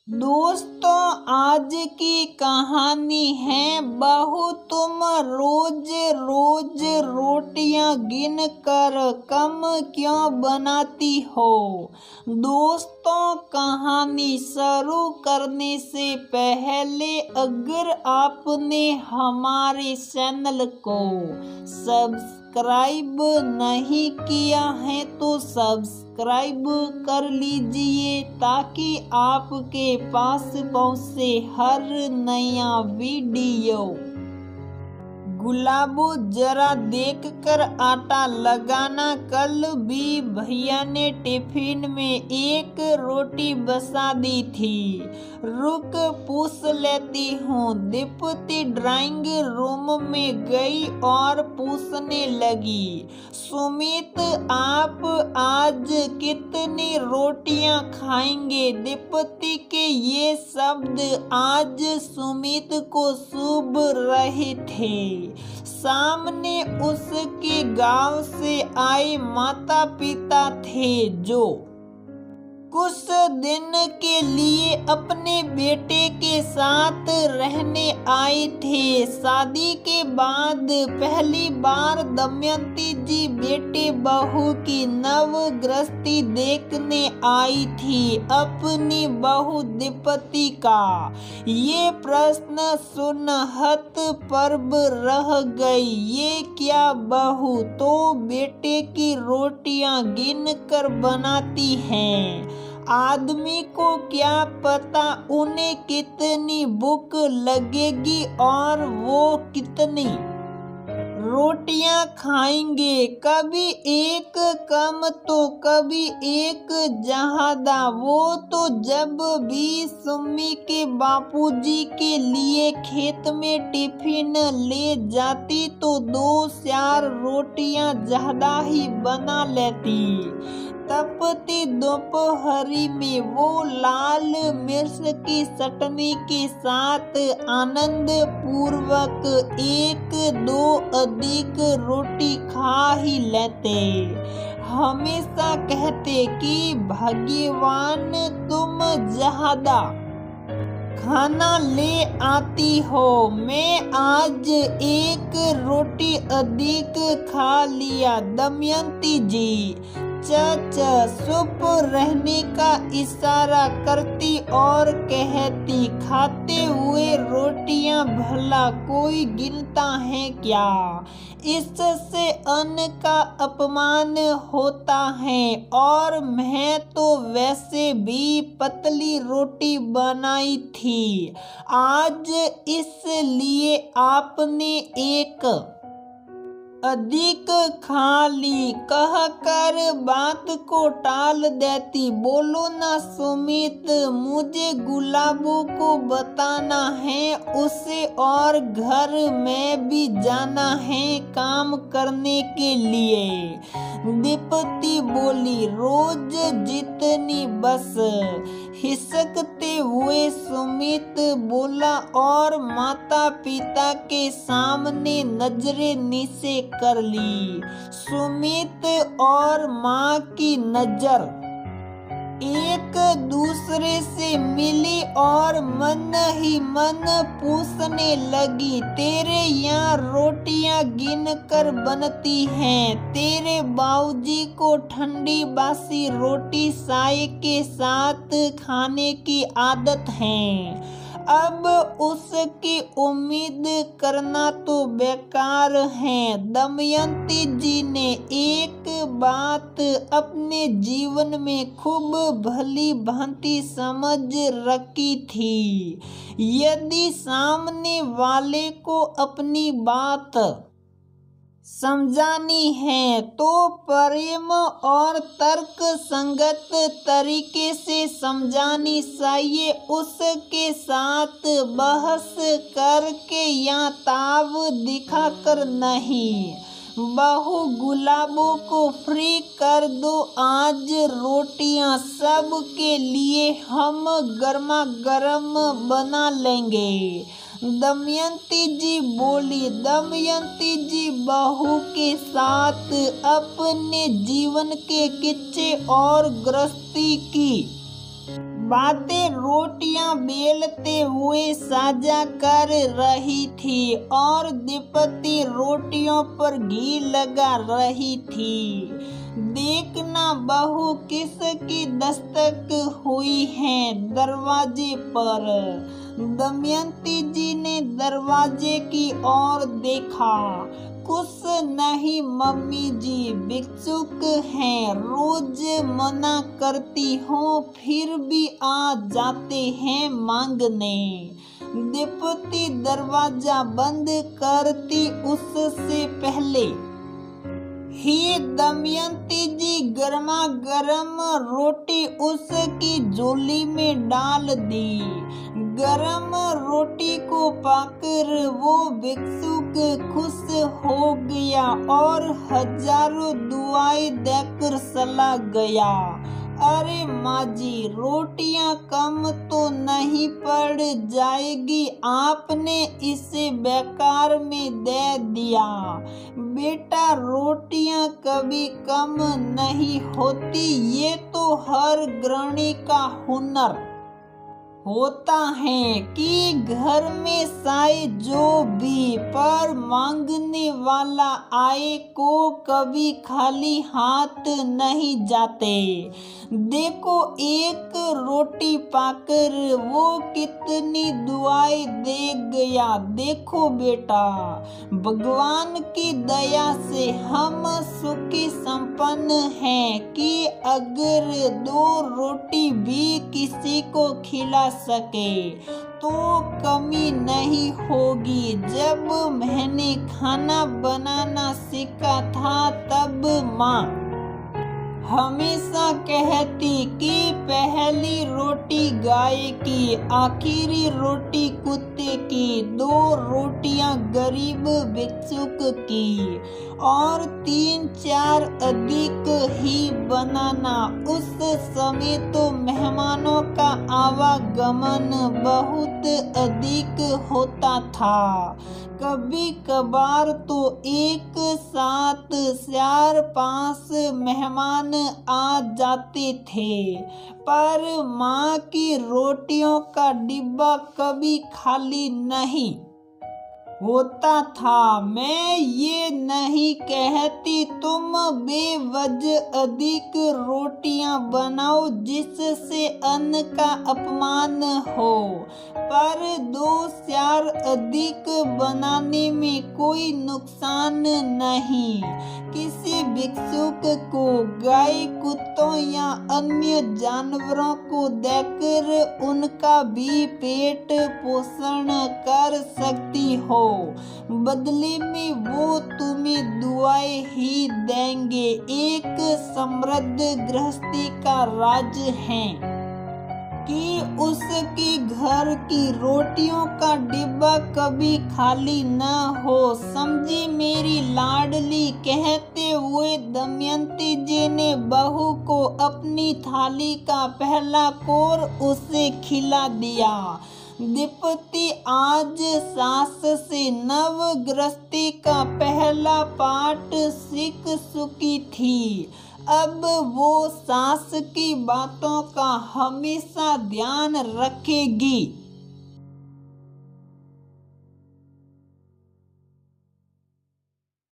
दोस्तों, आज की कहानी है बहू तुम रोज रोज रोटियां गिन कर कम क्यों बनाती हो। दोस्तों, कहानी शुरू करने से पहले अगर आपने हमारे चैनल को सब्सक्राइब नहीं किया है तो सब्सक्राइब कर लीजिए ताकि आपके पास पहुंचे हर नया वीडियो। गुलाबो, जरा देखकर आटा लगाना। कल भी भैया ने टिफिन में एक रोटी बसा दी थी। रुक, पूछ लेती हूँ। दीप्ति ड्राइंग रूम में गई और पूछने लगी, सुमित आप आज कितनी रोटियां खाएंगे। दीप्ति के ये शब्द आज सुमित को चुभ रहे थे। सामने उसके गांव से आए माता पिता थे जो कुछ दिन के लिए अपने बेटे के साथ रहने आए थे। शादी के बाद पहली बार दमयंती जी बेटे बहू की नवग्रस्ती देखने आई थी। अपनी बहू दीप्ति का ये प्रश्न सुन हतप्रभ रह गई। ये क्या बहू तो बेटे की रोटियां गिन कर बनाती हैं। आदमी को क्या पता उन्हें कितनी भूख लगेगी और वो कितनी रोटियां खाएंगे। कभी एक कम तो कभी एक ज्यादा। वो तो जब भी सुम्मी के बापूजी के लिए खेत में टिफिन ले जाती तो 2-4 रोटियां ज्यादा ही बना लेती। तपती दोपहरी में वो लाल मिर्च की चटनी के साथ आनंद पूर्वक 1-2 अधिक रोटी खा ही लेते। हमेशा कहते कि भगवान तुम ज्यादा खाना ले आती हो। मैं आज 1 रोटी अधिक खा लिया। दमयंती जी चुप रहने का इशारा करती और कहती, खाते हुए रोटियां भला कोई गिनता है क्या। इससे अन्न का अपमान होता है और मैं तो वैसे भी पतली रोटी बनाई थी। आज इसलिए आपने एक अधिक खा ली कहकर बात को टाल देती। बोलो ना सुमित, मुझे गुलाबो को बताना है उसे और घर में भी जाना है काम करने के लिए। दीप्ति बोली, रोज जितनी बस। हिसकते हुए सुमित बोला और माता पिता के सामने नजरें नीचे कर ली। सुमित और माँ की नजर एक दूसरे से मिली और मन ही मन पूछने लगी, तेरे यहाँ रोटियां गिन कर बनती हैं। तेरे बाबूजी को ठंडी बासी रोटी चाय के साथ खाने की आदत है। अब उसकी उम्मीद करना तो बेकार है। दमयंती जी ने एक बात अपने जीवन में खूब भली भांति समझ रखी थी, यदि सामने वाले को अपनी बात समझानी है तो प्रेम और तर्क संगत तरीके से समझानी चाहिए। उसके साथ बहस करके या ताव दिखाकर नहीं। बहू, गुलाबों को फ्री कर दो। आज रोटियां सब के लिए हम गर्मा गर्म बना लेंगे। दमयंती जी बोली। दमयंती जी बहू के साथ अपने जीवन के किस्से और गृहस्थी की बातें रोटियां बेलते हुए साझा कर रही थी और दीप्ति रोटियों पर घी लगा रही थी। देखना बहू किसकी दस्तक हुई है दरवाजे पर। दमयंती जी ने दरवाजे की ओर देखा। कुछ नहीं मम्मी जी, भिक्षुक हैं, रोज मना करती हूँ फिर भी आ जाते हैं मांगने। दीप्ति दरवाजा बंद करती उससे पहले ही दमयंती जी गर्मा गर्म रोटी उसकी झोली में डाल दी। गरम रोटी को पाकर वो भिक्षुक खुश हो गया और हजारों दुआएं देकर चला गया। अरे माँ जी, रोटियां कम तो नहीं पड़ जाएगी? आपने इसे बेकार में दे दिया। बेटा, रोटियां कभी कम नहीं होती, ये तो हर गृहिणी का हुनर होता है कि घर में चाहे जो भी पर मांगने वाला आए को कभी खाली हाथ नहीं जाते। देखो, एक रोटी पाकर वो कितनी दुआएं दे गया। देखो बेटा, भगवान की दया से हम सुखी संपन्न हैं कि अगर 2 रोटी भी किसी को खिला सके तो कमी नहीं होगी। जब मैंने खाना बनाना सीखा था तब माँ हमेशा कहती कि पहली रोटी गाय की, आखिरी रोटी कुत्ते की, 2 रोटियां गरीब भिक्षुक की और 3-4 अधिक ही बनाना। उस समय तो मेहमानों का आवागमन बहुत अधिक होता था। कभी कभार तो एक साथ 4-5 मेहमान आ जाते थे, पर माँ की रोटियों का डिब्बा कभी खाली नहीं होता था। मैं ये नहीं कहती तुम बेवजह अधिक रोटियां बनाओ जिससे अन्न का अपमान हो, पर 2-4 अधिक बनाने में कोई नुकसान नहीं। किसी भिक्षुक को गाय, कुत्तों या अन्य जानवरों को देकर उनका भी पेट पोषण कर सकती हो, बदले में वो तुम्हें दुआएं ही देंगे। एक समृद्ध गृहस्थी का राज है कि उसके घर की रोटियों का डिब्बा कभी खाली न हो। समझी मेरी लाडली? कहते हुए दमयंती जी ने बहू को अपनी थाली का पहला कोर उसे खिला दिया। दीप्ति आज सास से नवगृहस्थी का पहला पाठ सीख चुकी थी। अब वो सास की बातों का हमेशा ध्यान रखेगी।